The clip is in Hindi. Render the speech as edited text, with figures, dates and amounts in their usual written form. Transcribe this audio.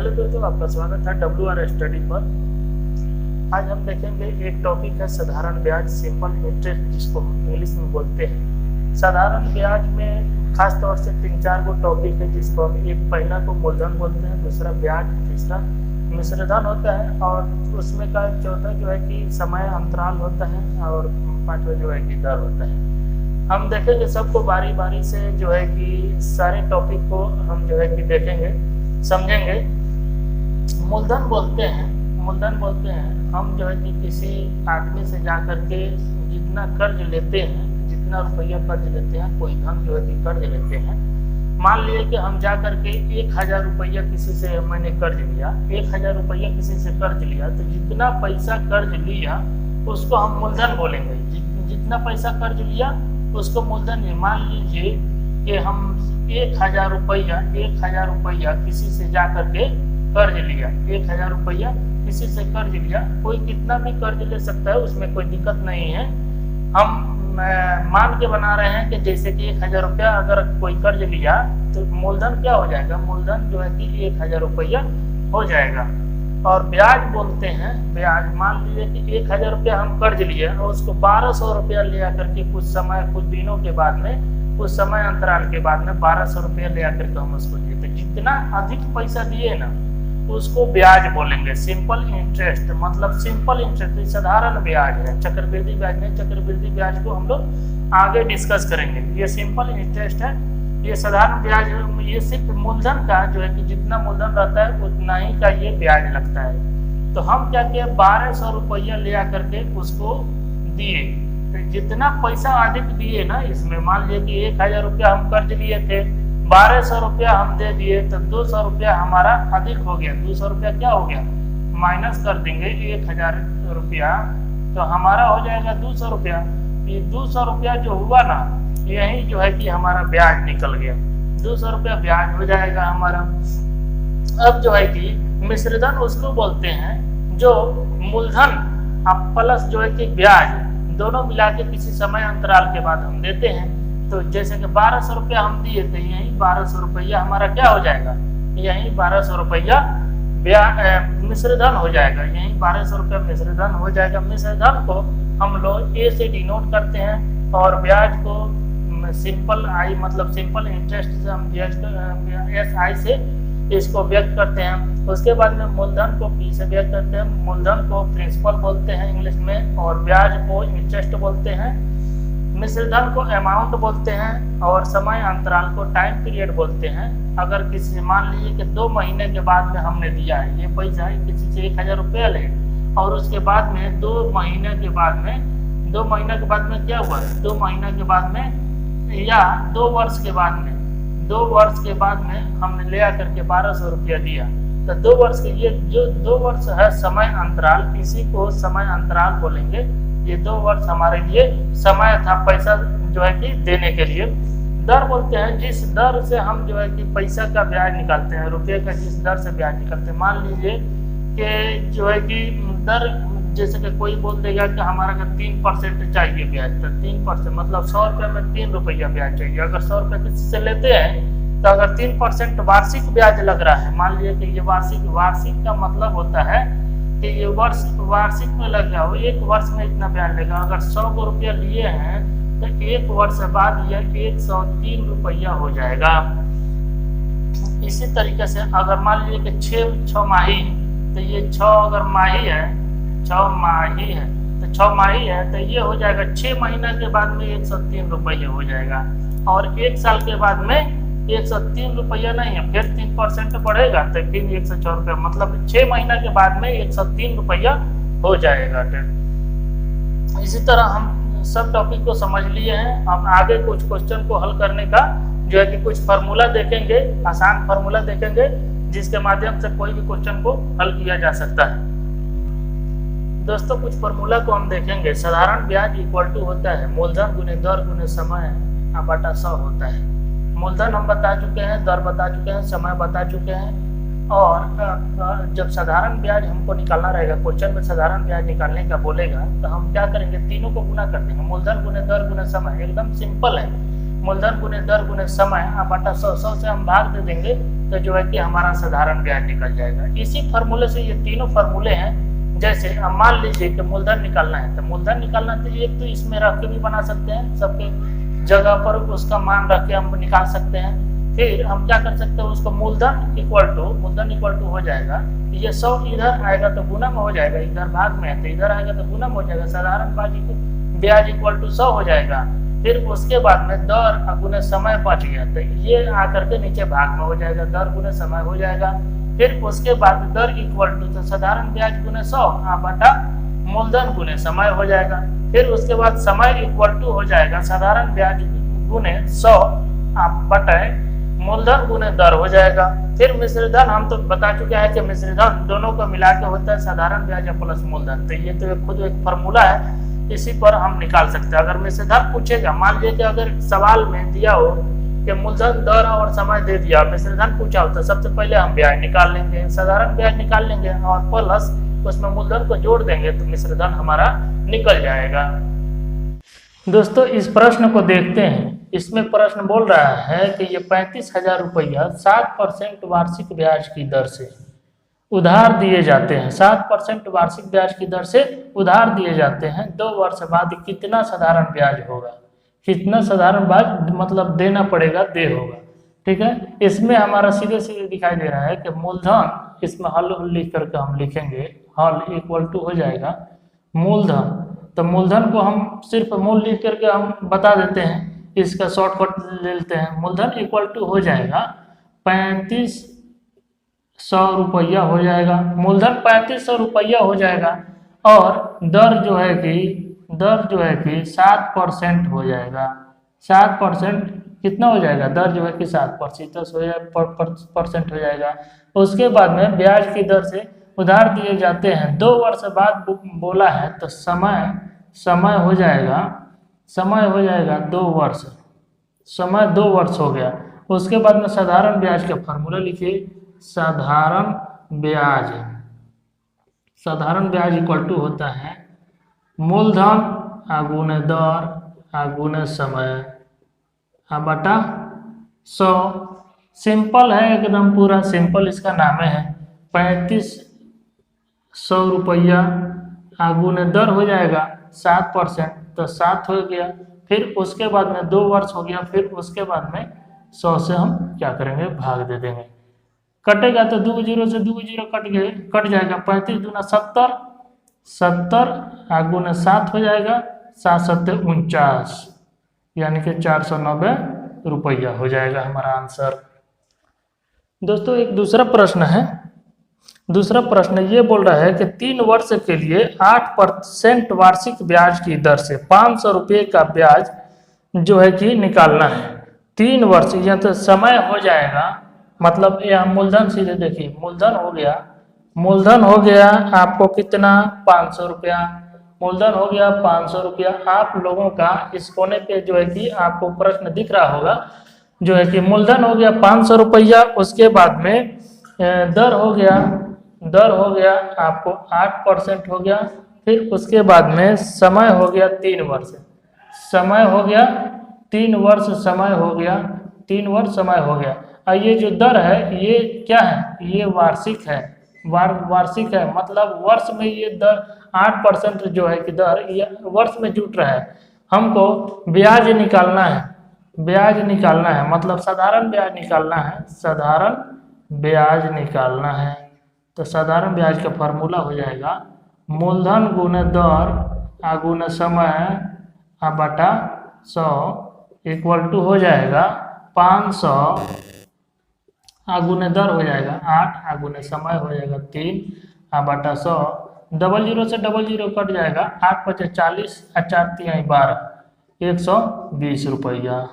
हेलो दोस्तों, आपका स्वागत है WR स्टडी पर। आज हम देखेंगे एक टॉपिक है साधारण ब्याज, सिंपल इंटरेस्ट, जिसको हम इंग्लिश में बोलते हैं। साधारण ब्याज में खास तौर से 3-4 गो टॉपिक है, जिसको हम एक पहला को मूलधन बोलते हैं, दूसरा ब्याज, तीसरा मिश्रधन होता है, और उसमें का चौथा जो है कि समय अंतराल होता है, और पांचवा जो है कि दर होता है। हम देखेंगे सबको बारी बारी से, जो है कि सारे टॉपिक को हम जो है कि देखेंगे, समझेंगे। मूलधन बोलते हैं हम जो है कि किसी आदमी से जा करके जितना कर्ज लेते हैं, जितना रुपया कर्ज लेते हैं, कोई धन जो है कि कर्ज लेते हैं। मान लिए कि हम जा करके 1000 रुपया किसी से मैंने कर्ज लिया, 1000 रुपया किसी से कर्ज लिया, तो जितना पैसा कर्ज लिया उसको हम मूलधन बोलेंगे। जितना पैसा कर्ज लिया उसको मूलधन। मान लीजिए कि हम 1000 रुपया किसी से जा करके कर्ज लिया, 1000 रुपया किसी से कर्ज लिया। कोई कितना भी कर्ज ले सकता है, उसमें कोई दिक्कत नहीं है। हम मान के बना रहे हैं कि जैसे कि 1000 रुपया अगर कोई कर्ज लिया तो मूलधन क्या हो जाएगा, मूलधन जो है कि 1000 रुपया हो जाएगा। और ब्याज बोलते हैं, ब्याज मान लीजिए कि 1000 रुपया हम कर्ज लिया और उसको 1200 रुपया ले आकर के कुछ दिनों के बाद में, कुछ समय अंतराल के बाद में 1200 रुपया ले आकर के हम उसको दिए। तो जितना अधिक पैसा दिए ना उसको ब्याज बोलेंगे। सिंपल इंटरेस्ट मतलब सिंपल इंटरेस्ट, साधारण ब्याज है, चक्रवृद्धि ब्याज नहीं। चक्रवृद्धि ब्याज को हम लोग आगे डिस्कस करेंगे। ये सिंपल इंटरेस्ट है, ये साधारण ब्याज है। ये सिर्फ मूलधन का जो है कि जितना मूलधन रहता है उतना ही का ये ब्याज लगता है। तो हम क्या किए, 1200 रुपया ले आकर के उसको दिए। तो जितना पैसा अधिक दिए ना, इसमें मान लीजिए कि 1000 रुपया हम कर्ज लिए थे, 1200 रुपया हम दे दिए, तो 200 रुपया हमारा अधिक हो गया। 200 रुपया क्या हो गया, माइनस कर देंगे 1000 रुपया, तो हमारा हो जाएगा 200 रुपया। ये 200 रुपया जो हुआ ना, यही जो है कि हमारा ब्याज निकल गया। 200 रुपया ब्याज हो जाएगा हमारा। अब जो है कि मिश्रधन उसको बोलते हैं जो मूलधन अब प्लस जो है कि ब्याज दोनों मिला के किसी समय अंतराल के बाद हम देते हैं। तो जैसे कि 1200 रुपया हम दिए थे, यही 1200 रुपया हमारा क्या हो जाएगा, यही 1200 रुपया मिश्रधन हो जाएगा। यही 1200 रुपया मिश्रधन हो जाएगा। मिश्रधन को हम लोग ए से डिनोट करते हैं, और ब्याज को सिंपल आई मतलब सिंपल इंटरेस्ट से हम SI से इसको व्यक्त करते हैं। उसके बाद में मूलधन को P से व्यक्त करते हैं। मूलधन को प्रिंसिपल बोलते हैं इंग्लिश में, और ब्याज को इंटरेस्ट बोलते हैं। मिश्रधन को अमाउंट बोलते हैं, और समय अंतराल को टाइम पीरियड बोलते हैं। अगर किसी मान लीजिए कि 2 महीने के बाद में हमने दिया है, ये पैसा है किसी से 1000 रुपया ले, और उसके बाद में 2 महीने के बाद में, 2 महीने के बाद में क्या हुआ, 2 महीने के बाद में या 2 वर्ष के बाद में, 2 वर्ष के बाद में हमने ले आकर के 1200 रुपया दिया। तो 2 वर्ष के, ये जो 2 वर्ष है समय अंतराल, इसी को समय अंतराल बोलेंगे। ये 2 वर्ष हमारे लिए समय था पैसा जो है कि देने के लिए। दर बोलते हैं जिस दर से हम जो है कि पैसा का ब्याज निकालते हैं, रुपये का जिस दर से ब्याज निकालते हैं। मान लीजिए कि जो है कि दर, जैसे कि कोई बोल देगा कि हमारा अगर 3% चाहिए ब्याज, तो 3% मतलब 100 रुपये में 3 रुपया ब्याज चाहिए। अगर 100 रुपये किसी से लेते हैं तो अगर 3% वार्षिक ब्याज लग रहा है, मान लीजिए कि ये वार्षिक का मतलब होता है कि ये वार्षिक में लग गया, वो 1 वर्ष में इतना ब्याज लेगा। अगर 100 रुपया लिए हैं तो 1 वर्ष बाद यह 103 रुपया हो जाएगा। इसी तरीके से अगर मान लीजिए कि 6 माही, तो ये 6 अगर माही है, 6 माही है, तो 6 माही है तो ये हो जाएगा 6 महीना के बाद में 103 रुपया हो जाएगा। और 1 साल के बाद में 103 रुपया नहीं है, फिर 3% बढ़ेगा तो फिर 104 रुपया, मतलब 6 महीना के बाद में 103 रुपया हो जाएगा। इसी तरह हम सब टॉपिक को समझ लिए हैं। अब आगे कुछ क्वेश्चन को हल करने का जो है कि कुछ फार्मूला देखेंगे, आसान फार्मूला देखेंगे, जिसके माध्यम से कोई भी क्वेश्चन को हल किया जा सकता है। दोस्तों कुछ फार्मूला को हम देखेंगे। साधारण ब्याज इक्वल टू होता है मूलधन गुने दर गुने समय बटा 100 होता है। मूलधन हम बता चुके हैं, दर बता चुके हैं, समय बता चुके हैं। और जब साधारण ब्याज हमको निकालना रहेगा, क्वेश्चन में साधारण ब्याज निकालने का बोलेगा, तो हम क्या करेंगे, तीनों को गुना कर देंगे। मूलधन गुने दर गुने समय, एकदम सिंपल है। मूलधन गुने दर गुने समय बटा 100, 100 से हम भाग दे देंगे तो जो है कि हमारा साधारण ब्याज निकल जाएगा। इसी फॉर्मूले से ये तीनों फॉर्मूले हैं। जैसे अब मान लीजिए कि मूलधन निकालना है, तो मूलधन निकालना तो एक तो इसमें रख के भी बना सकते हैं, सबके जगह पर उसका मान रख के हम निकाल सकते हैं। फिर हम क्या कर सकते हैं, उसको मूलधन इक्वल टू हो जाएगा, ये 100 इधर आएगा तो गुना में हो जाएगा, इधर भाग में है तो इधर आएगा तो गुना में हो जाएगा, साधारण ब्याज इक्वल टू 100 हो जाएगा। फिर उसके बाद में दर गुने समय बच गया तो ये आकर के नीचे भाग में हो जाएगा, दर गुने समय हो जाएगा। फिर उसके बाद दर इक्वल टू तो साधारण ब्याज गुने 100 बटा मूलधन गुने समय हो जाएगा। फिर उसके बाद समय इक्वल टू हो जाएगा साधारण ब्याज गुने 100 बटा मूलधन गुने दर हो जाएगा। फिर मिश्रधन हम तो बता चुके हैं कि मिश्रधन दोनों को मिला के होता है साधारण ब्याज प्लस मूलधन, तो ये तो खुद एक फॉर्मूला है, इसी पर हम निकाल सकते हैं। अगर मिश्रधन पूछेगा, मान लीजिए कि अगर सवाल में दिया हो कि मूलधन दर और समय दे दिया, मिश्रधन पूछा हो तो सबसे पहले हम ब्याज निकाल लेंगे, साधारण ब्याज निकाल लेंगे और प्लस उसमें मूलधन को जोड़ देंगे तो मिश्रधन हमारा निकल जाएगा। दोस्तों इस प्रश्न को देखते हैं। इसमें प्रश्न बोल रहा है कि ये 35,000 रुपया 7% वार्षिक ब्याज की दर से उधार दिए जाते हैं, 7% वार्षिक ब्याज की दर से उधार दिए जाते हैं। 2 वर्ष बाद कितना साधारण ब्याज होगा, कितना साधारण ब्याज मतलब देना पड़ेगा, दे होगा। ठीक है, इसमें हमारा सीधे सीधे दिखाई दे रहा है कि मूलधन, इसमें हल लिख करके हम लिखेंगे, हल इक्वल टू हो जाएगा मूलधन, तो मूलधन को हम सिर्फ मूल लिख करके हम बता देते हैं, इसका शॉर्टकट ले लेते हैं। मूलधन इक्वल टू हो जाएगा 3500 रुपया हो जाएगा, मूलधन 3500 रुपया हो जाएगा और दर जो है कि 7% हो जाएगा। 7% कितना हो जाएगा, दर जो है कि 7% हो जाएगा। उसके बाद में ब्याज की दर से उधार दिए जाते हैं। 2 वर्ष बाद बोला है तो समय हो जाएगा 2 वर्ष, समय 2 वर्ष हो गया। उसके बाद में साधारण ब्याज का फॉर्मूला लिखिए, साधारण ब्याज इक्वल टू होता है मूलधन गुने दर गुने समय बटा 100। सिंपल है एकदम, पूरा सिंपल इसका नाम है। 3500 रुपया गुने दर हो जाएगा 7%, तो 7 हो गया। फिर उसके बाद में 2 वर्ष हो गया, फिर उसके बाद में 100 से हम क्या करेंगे, भाग दे देंगे। कटेगा तो 2 जीरो से 2 जीरो कट जाएगा, 35 दूना 70, 70 गुने 7 हो जाएगा, 7 सत्ते 49, यानी कि 490 रुपया हो जाएगा हमारा आंसर। दोस्तों एक दूसरा प्रश्न है। दूसरा प्रश्न ये बोल रहा है कि 3 वर्ष के लिए 8% वार्षिक ब्याज की दर से 500 रुपये का ब्याज जो है कि निकालना है। 3 वर्ष, यह तो समय हो जाएगा, मतलब यह मूलधन सीधे देखिए, मूलधन हो गया आपको कितना, 500 रुपया, मूलधन हो गया 500 रुपया। आप लोगों का इस कोने पे जो है कि आपको प्रश्न दिख रहा होगा, जो है कि मूलधन हो गया 500 रुपया, उसके बाद में दर हो गया आपको 8% हो गया। फिर उसके बाद में समय हो गया 3 वर्ष, समय हो गया 3 वर्ष, समय हो गया 3 वर्ष, समय हो गया। और ये जो दर है ये क्या है, ये वार्षिक है, वार्षिक है, मतलब वर्ष में ये दर 8% जो है कि दर ये वर्ष में जुट रहा है। हमको ब्याज निकालना है, मतलब साधारण ब्याज निकालना है। तो साधारण ब्याज का फॉर्मूला हो जाएगा मूलधन गुने दर गुने समय बटा 100 इक्वल टू हो जाएगा 500 गुने दर हो जाएगा 8 गुने समय हो जाएगा 3 बटा 100। 00 से 00 कट जाएगा, 8 × 5 = 40, 4 × 3 = 12, 120 रुपया।